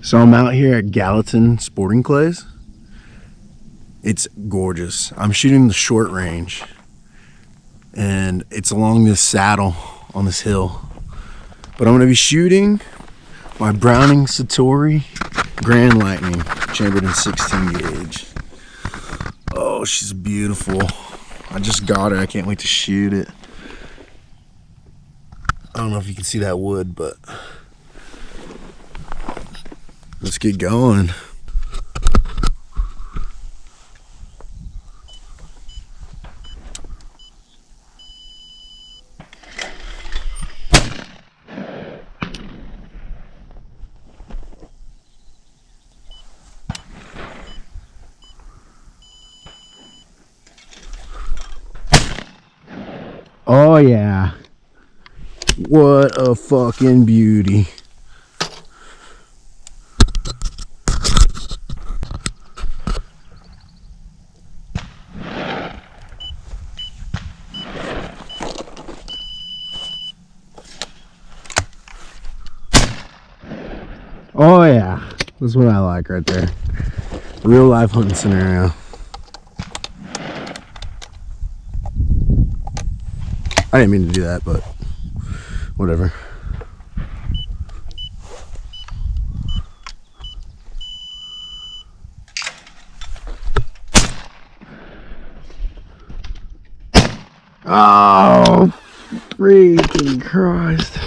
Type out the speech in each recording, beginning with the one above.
So I'm out here at Gallatin Sporting Clays. It's gorgeous. I'm shooting the short range, and it's along this saddle on this hill. But I'm gonna be shooting my Browning Citori Gran Lightning, chambered in 16 gauge. Oh, she's beautiful. I just got her. I can't wait to shoot it. I don't know if you can see that wood, but let's get going. Oh yeah. What a fucking beauty. Oh yeah, that's what I like right there. Real life hunting scenario. I didn't mean to do that, but whatever. Oh, freaking Christ.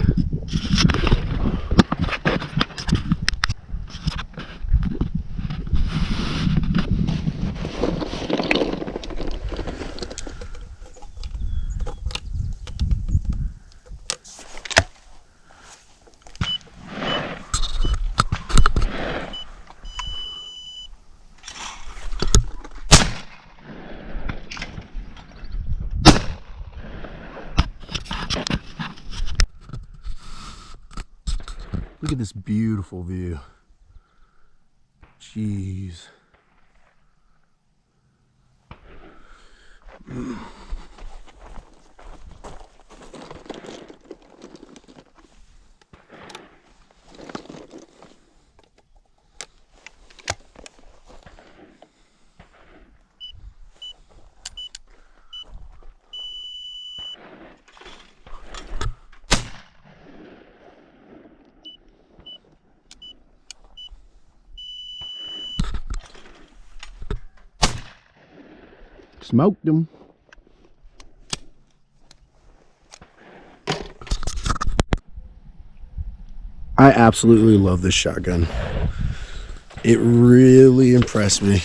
Look at this beautiful view. Jeez. Smoked them. I absolutely love this shotgun. It really impressed me.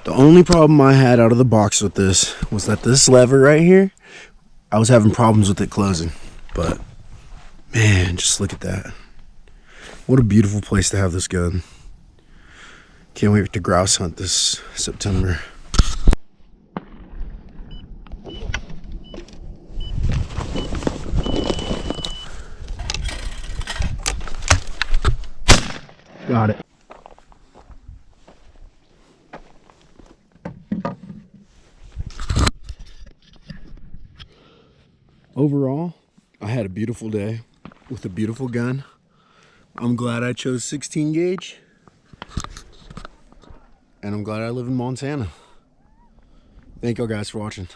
The only problem I had out of the box with this was that this lever right here, I was having problems with it closing. But man, just look at that. What a beautiful place to have this gun. Can't wait to grouse hunt this September. Got it. Overall, I had a beautiful day with a beautiful gun. I'm glad I chose 16 gauge. And I'm glad I live in Montana. Thank y'all guys for watching.